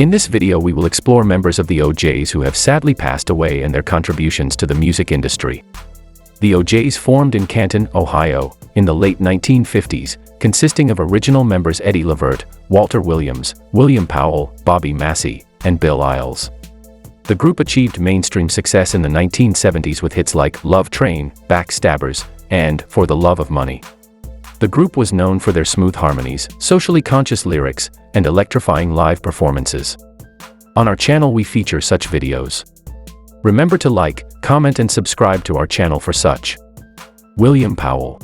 In this video we will explore members of the OJAYS who have sadly passed away and their contributions to the music industry. The OJAYS formed in Canton, Ohio, in the late 1950s, consisting of original members Eddie Levert, Walter Williams, William Powell, Bobby Massey, and Bill Ayles. The group achieved mainstream success in the 1970s with hits like Love Train, Backstabbers, and For the Love of Money. The group was known for their smooth harmonies, socially conscious lyrics, and electrifying live performances. On our channel we feature such videos. Remember to like, comment and subscribe to our channel for such. William Powell.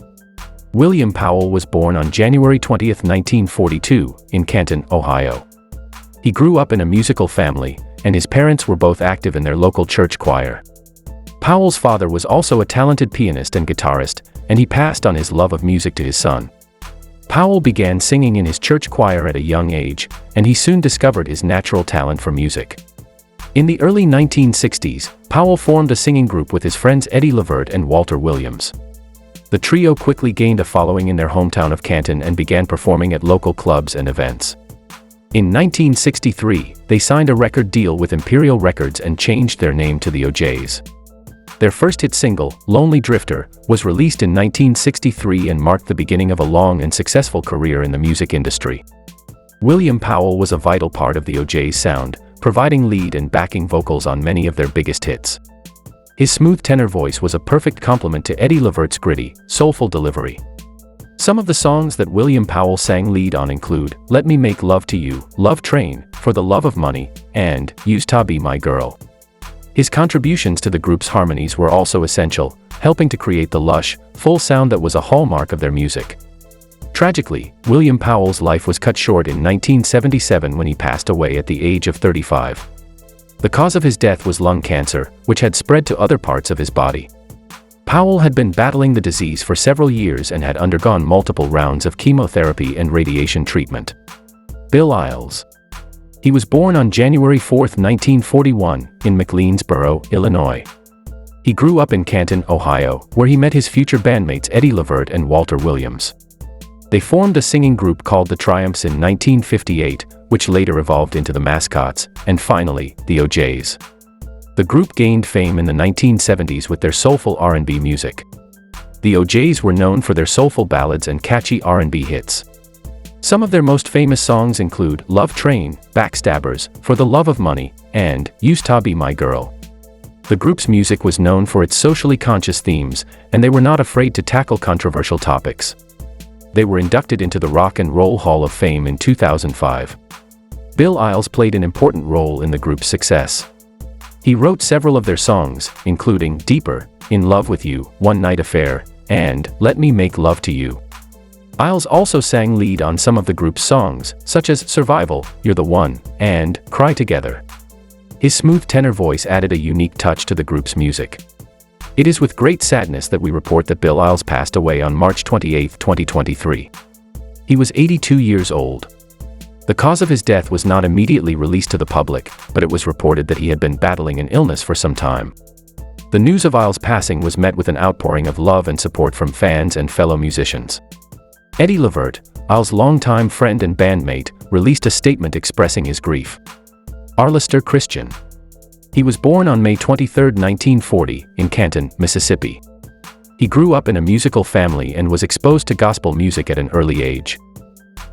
William Powell was born on January 20, 1942, in Canton, Ohio. He grew up in a musical family, and his parents were both active in their local church choir. Powell's father was also a talented pianist and guitarist, and he passed on his love of music to his son. Powell began singing in his church choir at a young age, and he soon discovered his natural talent for music. In the early 1960s, Powell formed a singing group with his friends Eddie Levert and Walter Williams. The trio quickly gained a following in their hometown of Canton and began performing at local clubs and events. In 1963, they signed a record deal with Imperial Records and changed their name to the OJAYS. Their first hit single, Lonely Drifter, was released in 1963 and marked the beginning of a long and successful career in the music industry. William Powell was a vital part of the OJAYS sound, providing lead and backing vocals on many of their biggest hits. His smooth tenor voice was a perfect complement to Eddie Levert's gritty, soulful delivery. Some of the songs that William Powell sang lead on include Let Me Make Love to You, Love Train, For the Love of Money, and Used to Be My Girl. His contributions to the group's harmonies were also essential, helping to create the lush, full sound that was a hallmark of their music. Tragically, William Powell's life was cut short in 1977 when he passed away at the age of 35. The cause of his death was lung cancer, which had spread to other parts of his body. Powell had been battling the disease for several years and had undergone multiple rounds of chemotherapy and radiation treatment. Bill Ayles. He was born on January 4, 1941, in McLeansboro, Illinois. He grew up in Canton, Ohio, where he met his future bandmates Eddie Levert and Walter Williams. They formed a singing group called the Triumphs in 1958, which later evolved into the Mascots, and finally, the OJAYS. The group gained fame in the 1970s with their soulful R&B music. The OJAYS were known for their soulful ballads and catchy R&B hits. Some of their most famous songs include Love Train, Backstabbers, For the Love of Money, and Used to Be My Girl. The group's music was known for its socially conscious themes, and they were not afraid to tackle controversial topics. They were inducted into the Rock and Roll Hall of Fame in 2005. Bill Ayles played an important role in the group's success. He wrote several of their songs, including Deeper, In Love with You, One Night Affair, and Let Me Make Love to You. Ayles also sang lead on some of the group's songs, such as Survival, You're the One, and Cry Together. His smooth tenor voice added a unique touch to the group's music. It is with great sadness that we report that Bill Ayles passed away on March 28, 2023. He was 82 years old. The cause of his death was not immediately released to the public, but it was reported that he had been battling an illness for some time. The news of Ayles' passing was met with an outpouring of love and support from fans and fellow musicians. Eddie Levert, Ayles' longtime friend and bandmate, released a statement expressing his grief. Arlister Christian. He was born on May 23, 1940, in Canton, Mississippi. He grew up in a musical family and was exposed to gospel music at an early age.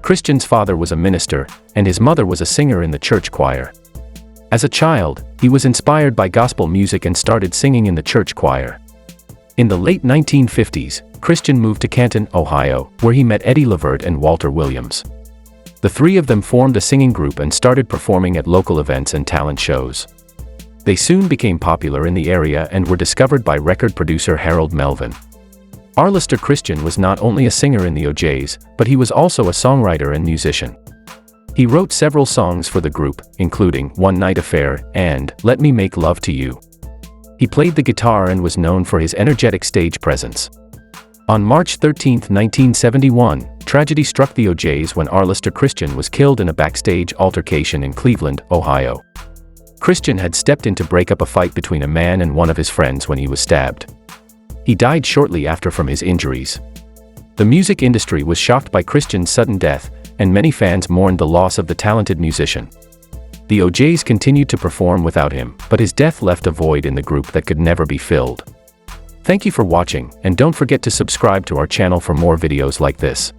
Christian's father was a minister, and his mother was a singer in the church choir. As a child, he was inspired by gospel music and started singing in the church choir. In the late 1950s, Christian moved to Canton, Ohio, where he met Eddie Levert and Walter Williams. The three of them formed a singing group and started performing at local events and talent shows. They soon became popular in the area and were discovered by record producer Harold Melvin. Arlister Christian was not only a singer in the OJAYS, but he was also a songwriter and musician. He wrote several songs for the group, including One Night Affair and Let Me Make Love to You. He played the guitar and was known for his energetic stage presence. On March 13, 1971, tragedy struck the OJAYS when Arlister Christian was killed in a backstage altercation in Cleveland, Ohio. Christian had stepped in to break up a fight between a man and one of his friends when he was stabbed. He died shortly after from his injuries. The music industry was shocked by Christian's sudden death, and many fans mourned the loss of the talented musician. The OJays continued to perform without him, but his death left a void in the group that could never be filled. Thank you for watching, and don't forget to subscribe to our channel for more videos like this.